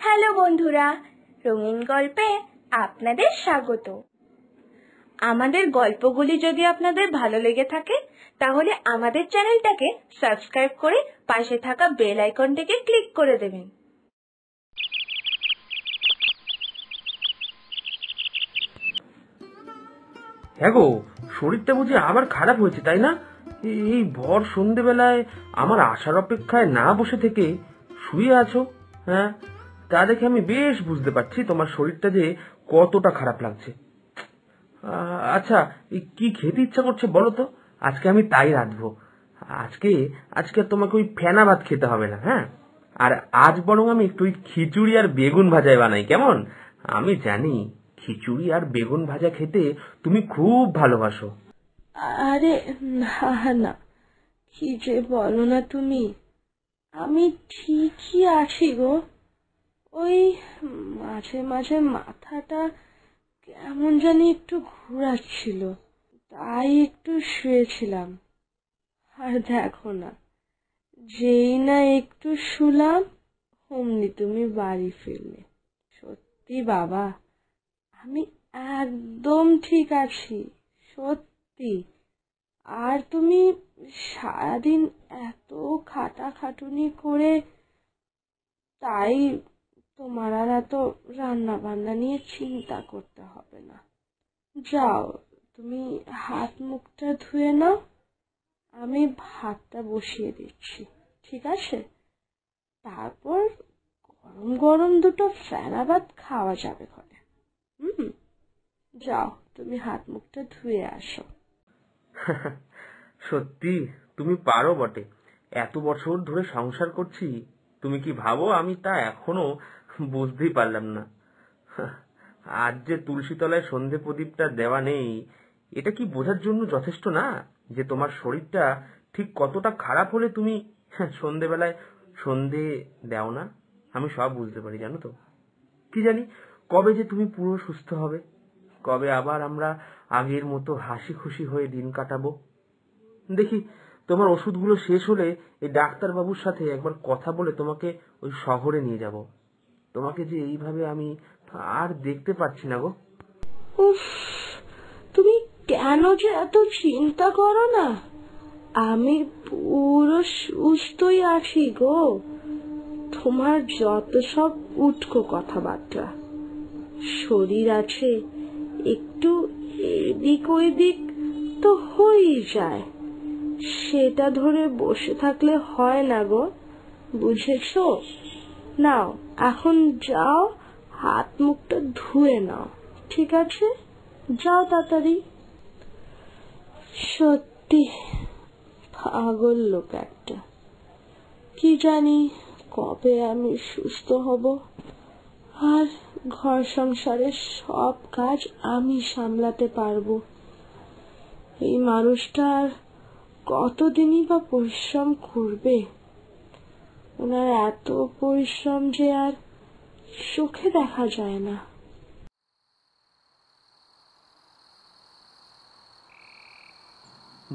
Hello বন্ধুরা, রঙিন গল্পে আপনাদের স্বাগত। আমাদের গল্পগুলি যদি আপনাদের ভালো লেগে থাকে তাহলে আমাদের চ্যানেলটাকে সাবস্ক্রাইব করে পাশে থাকা বেল আইকনটিকে ক্লিক করে দেবেন। হ্যাঁ গো, শরীরটা বুঝি আবার খারাপ হয়েছে তাই না? এই ভর সন্ধেবেলায় আমার আসার অপেক্ষায় না বসে থেকে শুয়ে আছো। হ্যাঁ, তা দেখে আমি বেশ বুঝতে পারছি তোমার শরীরটা যে কতটা খারাপ লাগছে। আচ্ছা, কি খেতে ইচ্ছা করছে বলো তো, আজকে আমি তাই রাঁধবো। আজকে আজকে তোমাকে ওই ফেনা ভাত খেতে হবে না। হ্যাঁ, আর আজ বরং আমি একটু ওই খিচুড়ি আর বেগুন ভাজাই বানাই, কেমন? আমি জানি খিচুড়ি আর বেগুন ভাজা খেতে তুমি খুব ভালোবাসো। আরে না না, কি যে বলো না তুমি, আমি ঠিকই আছি গো। ওই মাঝে মাঝে মাথাটা কেমন জানি একটু ঘোরাচ্ছিল, তাই একটু শুয়েছিলাম। আর দেখো না, যেই না একটু শুলাম অমনি তুমি বাড়ি ফিরলে। সত্যি বাবা, আমি একদম ঠিক আছি, সত্যি। আর তুমি সারাদিন এত খাটাখাটুনি করে, তাই তোমার আর এত রান্না বান্না নিয়ে চিন্তা করতে হবে না। যাও, তুমি হাত মুখটা ধুয়ে নাও, আমি ভাতটা বসিয়ে দিচ্ছি, ঠিক আছে? তারপর গরম গরম দুটো ফেনা ভাত খাওয়া যাবে ঘরে। যাও, তুমি হাত মুখটা ধুয়ে আসো। সত্যি তুমি পারো বটে, এত বছর ধরে সংসার করছি, তুমি কি ভাবো আমি তা এখনো বুঝতেই পারলাম না। আজ যে তুলসী তলায় সন্ধে প্রদীপটা দেওয়া নেই, এটা কি বোঝার জন্য যথেষ্ট না যে তোমার শরীরটা ঠিক কতটা খারাপ হলে তুমি সন্ধেবেলায় সন্ধে দাও না? আমি সব বুঝতে পারি, জানো তো। কি জানি কবে যে তুমি পুরো সুস্থ হবে, কবে আবার আমরা আগের মতো হাসি খুশি হয়ে দিন কাটাবো। দেখি, তোমার ওষুধগুলো শেষ হলে এই ডাক্তারবাবুর সাথে একবার কথা বলে তোমাকে ওই শহরে নিয়ে যাব। তোমাকে যে এইভাবে আমি আর দেখতে পাচ্ছি না গো। উফ, তুমি কেন যে এত চিন্তা করো না, আমি পুরো সুস্থই আছি গো। তোমার যত সব উটকো কথাবার্তা, শরীর আছে একটু এদিক ওইদিক তো হয়েই যায়, সেটা ধরে বসে থাকলে হয় না গো, বুঝেছো? নাও, এখন যাও, হাত মুখটা ধুয়ে নাও, ঠিক আছে? যাও তাড়াতাড়ি। সত্যি পাগল লোক একটা। কি জানি কবে আমি সুস্থ হব আর ঘর সংসারের সব কাজ আমি সামলাতে পারবো। এই মানুষটা আর কতদিনই বা পরিশ্রম করবে? ওনার এত পরিশ্রম যে আর চোখে দেখা যায় না।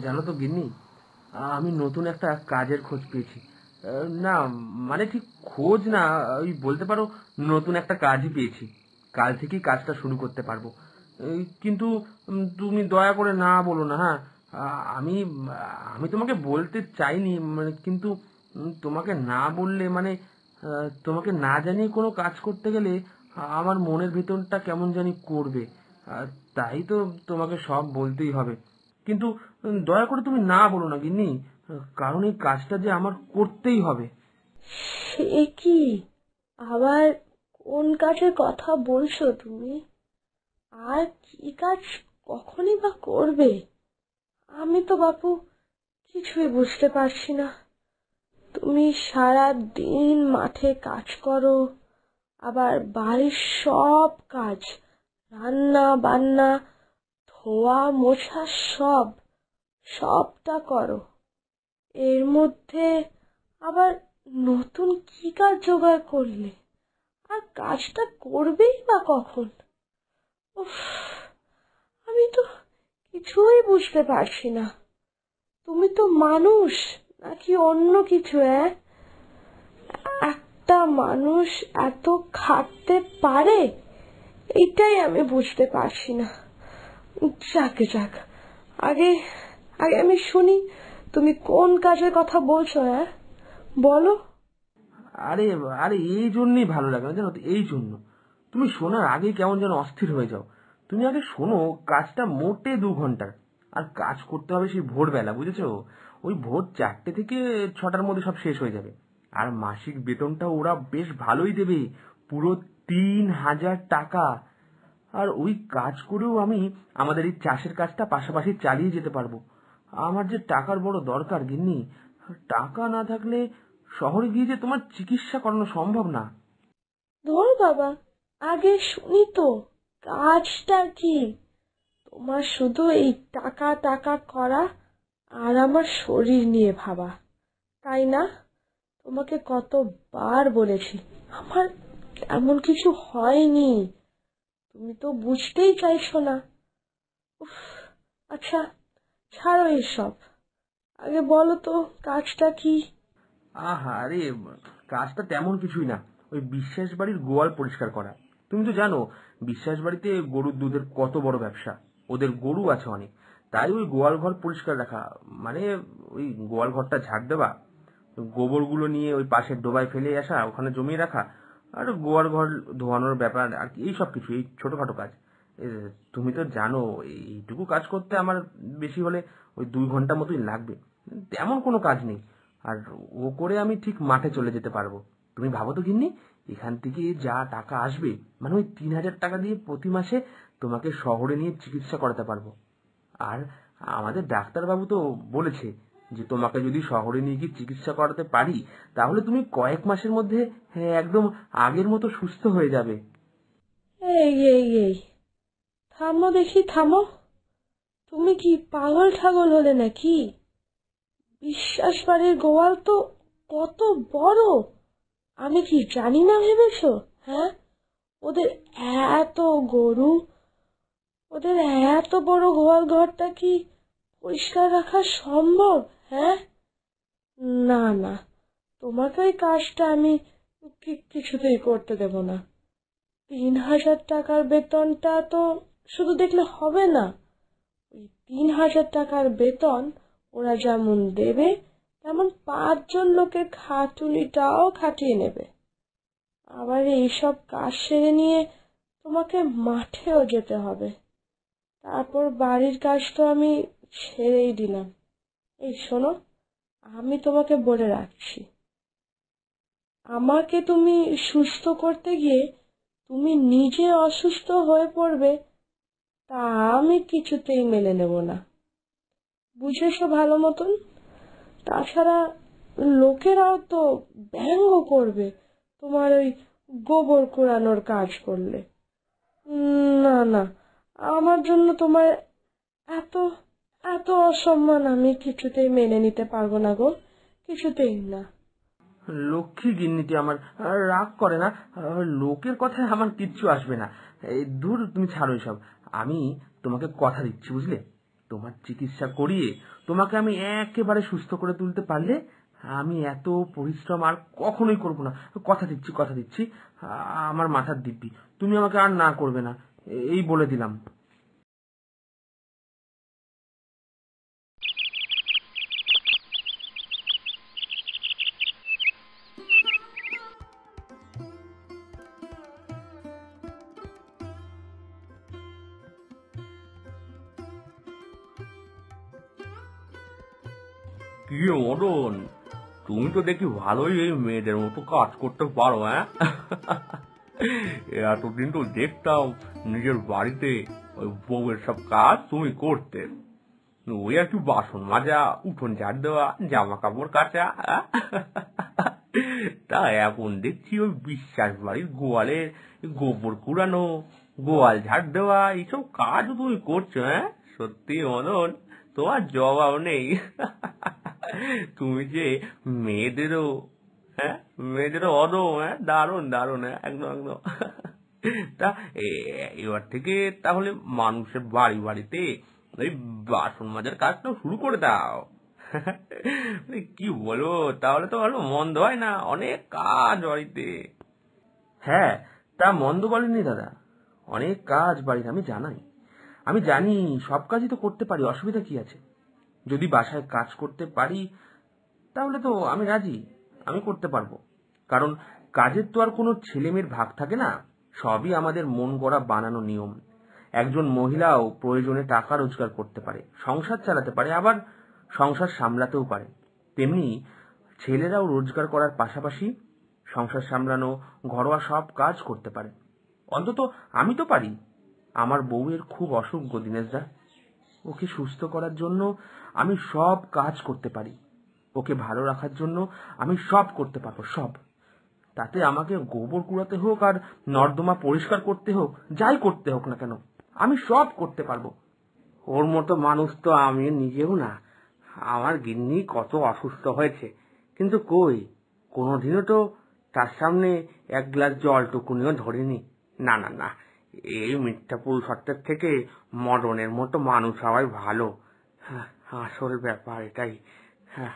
জানো তো গিন্নি, আমি নতুন একটা কাজের খোঁজ পেয়েছি। না মানে ঠিক খোঁজ না, ওই বলতে পারো নতুন একটা কাজই পেয়েছি। কাল থেকেই কাজটা শুরু করতে পারবো। কিন্তু তুমি দয়া করে না বলো না। হ্যাঁ, আমি আমি তোমাকে বলতে চাইনি, মানে কিন্তু তোমাকে না বললে মানে তোমাকে না জানিয়ে কোনো কাজ করতে গেলে আমার মনের ভেতরটা কেমন জানি করবে। তাই তো তোমাকে সব বলতেই হবে। কিন্তু দয়া করে তুমি না বলো না গিন্নি, কারণ এই কাজটা যে আমার করতেই হবে। সে কি, আবার কোন কাজের কথা বলছো তুমি? আর কি কাজ কখনই বা করবে? আমি তো বাপু কিছুই বুঝতে পারছি না। তুমি সারা দিন মাঠে কাজ করো, আবার বাড়ির সব কাজ, রান্না বান্না, ধোয়া মোছা সবটা করো। এর মধ্যে আবার নতুন কি কাজ জোগাড় করলে? আর কাজটা করবেই বা কখন? উফ, আমি তো কিছুই বুঝতে পারছি না। তুমি তো মানুষ নাকি অন্য কিছু? একটা মানুষ এত খাটতে পারে, এটাই আমি বুঝতে পারছি না। যাকে যাক, আগে আগে আমি শুনি তুমি কোন কাজের কথা বলছো। হ্যাঁ, বলো। আরে আরে এই জন্যই ভালো লাগে না, জানো তো, এই জন্য। তুমি শোনার আগে কেমন যেন অস্থির হয়ে যাও। তুমি আগে শোনো, কাজটা মোটে 2 ঘন্টার। আর কাজ করতে হবে সেই ভোরবেলা, বুঝেছো? ওই ভোর 4টে থেকে 6টার মধ্যে সব শেষ হয়ে যাবে। আর মাসিক বেতনটা ওরা বেশ ভালোই দেবে, পুরো 3,000 টাকা। আর ওই কাজ করেও আমি আমাদের এই চাষের কাজটা পাশাপাশি চালিয়ে যেতে পারবো। আমার যে টাকার বড় দরকার গিন্নি। টাকা না থাকলে শহরে গিয়ে যে তোমার চিকিৎসা করানো সম্ভব না। ধর বাবা, আগে শুনি তো কাজটা কি। তোমার শুধু এই টাকা টাকা করা আর আমার শরীর নিয়ে ভাবা, তাই না? তোমাকে কতবার বলেছি আমার এমন কিছু হয়নি, তুমি তো বুঝতেই চাইছো না। উফ, আচ্ছা, ছাড়ো এসব, আগে বলো তো কাজটা কি। আহা আরে, কাজটা তেমন কিছুই না, ওই বিশ্বাস বাড়ির গোয়াল পরিষ্কার করা। তুমি তো জানো বিশ্বাস বাড়িতে গরুর দুধের কত বড় ব্যবসা। ওদের গরু আছে অনেক, তাই ওই গোয়াল ঘর পরিষ্কার রাখা, মানে ওই গোয়াল ঘরটা ঝাড় দেওয়া, গোবরগুলো নিয়ে ওই পাশের ডোবায় ফেলে আসা, ওখানে জমিয়ে রাখা, আর গোয়াল ঘর ধোয়ানোর ব্যাপার আর কি, এই সব কিছু, এই ছোটখাটো কাজ। এ, তুমি তো জানো এইটুকু কাজ করতে আমার বেশি হলে ওই 2 ঘন্টা মতোই লাগবে। তেমন কোনো কাজ নেই। আর ও করে আমি ঠিক মাঠে চলে যেতে পারবো। তুমি ভাবো তো গিন্নি, এখান থেকে যা টাকা আসবে, মানে ওই 3,000 টাকা দিয়ে প্রতি মাসে তোমাকে শহরে নিয়ে চিকিৎসা করাতে পারবো। আর আমাদের ডাক্তারবাবু তো বলেছে যে তোমাকে যদি শহরে নিয়ে গিয়ে চিকিৎসা করাতে পারি, তাহলে তুমি কয়েক মাসের মধ্যে একদম আগের মতো সুস্থ হয়ে যাবে। এই এই এই থামো দেখি, থামো। তুমি কি পাগল ঠাগল হলে নাকি? বিশ্বাস বাড়ির গোয়াল তো কত বড়, আমি কি জানি না ভেবেছো? হ্যাঁ, ওদের এত গরু, ওদের এত বড় গোয়াল ঘরটা কি পরিষ্কার রাখা সম্ভব? হ্যাঁ, না না, তোমাকে ওই কাজটা আমি কিছুতেই করতে দেব না। 3,000 টাকার বেতনটা তো শুধু দেখলে হবে না। ওই 3,000 টাকার বেতন ওরা যেমন দেবে, তেমন 5জন লোকের খাটুনিটাও খাটিয়ে নেবে। আবার এইসব কাজ সেরে নিয়ে তোমাকে মাঠেও যেতে হবে। তারপর বাড়ির কাজ তো আমি ছেড়েই দিলাম। এই শোনো, আমি তোমাকে বলে রাখছি, আমাকে তুমি সুস্থ করতে গিয়ে তুমি নিজে অসুস্থ হয়ে পড়বে, তা আমি কিছুতেই মেনে নেব না। বুঝেছো ভালো মতন? তাছাড়া লোকেরাও তো ব্যঙ্গ করবে তোমার ওই গোবর কুড়ানোর কাজ করলে। না না, আমার জন্য তোমার এত এত অসম্মান আমি কিছুতেই মেনে নিতে পারবো না গো, কিছুতেই না। লক্ষ্মী গিন্নিটি আমার, রাগ করে না। লোকের কথায় আমার কিচ্ছু আসবে না। এই দূর, তুমি ছাড়ো এসব। আমি তোমাকে কথা দিচ্ছি, বুঝলে, তোমার চিকিৎসা করিয়ে তোমাকে আমি একেবারে সুস্থ করে তুলতে পারলে আমি এত পরিশ্রম আর কখনোই করবো না। কথা দিচ্ছি, কথা দিচ্ছি। আমার মাথার দিব্যি, তুমি আমাকে আর না করবে না, এই বলে দিলাম। কি রে মদন, তুমি তো দেখি ভালোই এই মেয়েদের মতো কাজ করতে পারো। হ্যাঁ, এতদিন তো দেখতাম নিজের বাড়িতে ওই বউয়ের সব কাজ তুমি করতে। ওই আর কি, বাসন মাজা, উঠোন ঝাড় দেওয়া, জামা কাপড় কাচা। তা এখন দেখছি ওই বিশ্বাস বাড়ির গোয়ালের গোবর কুড়ানো, গোয়াল ঝাড় দেওয়া, এইসব কাজও তুমি করছো। হ্যাঁ, সত্যি মদন, তোমার জবাব নেই। তুমি যে মেয়েদেরও, হ্যাঁ, মেয়েদেরও অদম। হ্যাঁ, দারুণ দারুণ। হ্যাঁ, একদম একদম। তা এবার থেকে তাহলে মানুষের বাড়ি বাড়িতে ওই বাসন মাজার কাজটাও শুরু করে দাও। কি বলবো, তাহলে তো ভালো মন্দ হয় না, অনেক কাজ বাড়িতে। হ্যাঁ, তা মন্দ বলেননি দাদা, অনেক কাজ বাড়ির আমি জানি, সব কাজই তো করতে পারি, অসুবিধা কি আছে? যদি বাসায় কাজ করতে পারি তাহলে তো আমি রাজি, আমি করতে পারবো। কারণ কাজের তো আর কোনো ছেলে মেয়ের ভাগ থাকে না, সবই আমাদের মন গড়া বানানো নিয়ম। একজন মহিলাও প্রয়োজনে টাকা রোজগার করতে পারে, সংসার চালাতে পারে, আবার সংসার সামলাতেও পারে। তেমনি ছেলেরাও রোজগার করার পাশাপাশি সংসার সামলানো, ঘরোয়া সব কাজ করতে পারে। অন্তত আমি তো পারি। আমার বউয়ের খুব অসুখ গো দিনেশদা, ওকে সুস্থ করার জন্য আমি সব কাজ করতে পারি, ওকে ভালো রাখার জন্য আমি সব করতে পারবো, সব। তাতে আমাকে গোবর কুড়াতে হোক আর নর্দমা পরিষ্কার করতে হোক, যাই করতে হোক না কেন, আমি সব করতে পারবো। ওর মতো মানুষ তো আমি নিজেও না। আমার গিন্নি কত অসুস্থ হয়েছে, কিন্তু কই কোনোদিনও তো তার সামনে এক গ্লাস জলটুকুনিও ধরিনি। না না না, এই মিথ্যা পুরুষত্বের থেকে মদনের মতো মানুষ হওয়াই ভালো। হ্যাঁ, আসল ব্যাপার এটাই। হ্যাঁ,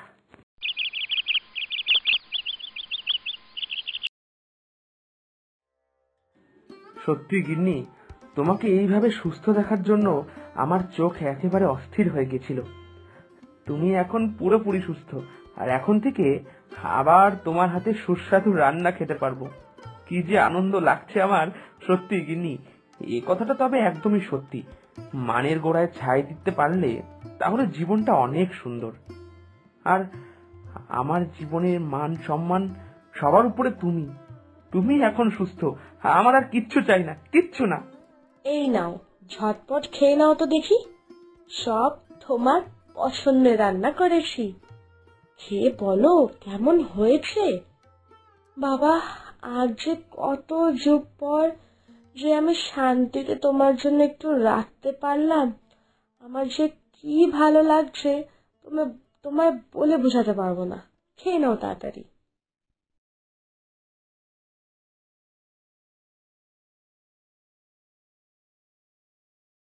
সত্যি গিন্নি, তোমাকে এইভাবে সুস্থ দেখার জন্য আমার চোখ একেবারে অস্থির হয়ে গেছিল। তুমি এখন পুরোপুরি সুস্থ, আর এখন থেকে আবার তোমার হাতে সুস্বাদু রান্না খেতে পারবো। কি যে আনন্দ লাগছে আমার, সত্যি গিন্নি। এ কথাটা তবে একদমই সত্যি, মানের গোড়ায় ছাই দিতে পারলে তাহলে জীবনটা অনেক সুন্দর। আর আমার জীবনের মান সম্মান সবার উপরে তুমি। তুমি এখন সুস্থ, আমার আর কিচ্ছু চাই না, কিচ্ছু না। এই নাও, ঝটপট খেয়ে নাও তো দেখি, সব তোমার পছন্দের রান্না করেছি। খেয়ে বলো কেমন হয়েছে। বাবা, আজ যে কত যুগ পর যে আমি শান্তিতে তোমার জন্য একটু রাখতে পারলাম, আমার যে কি ভালো লাগছে তোমায় বলে বোঝাতে পারবো না। খেয়ে নাও তাড়াতাড়ি।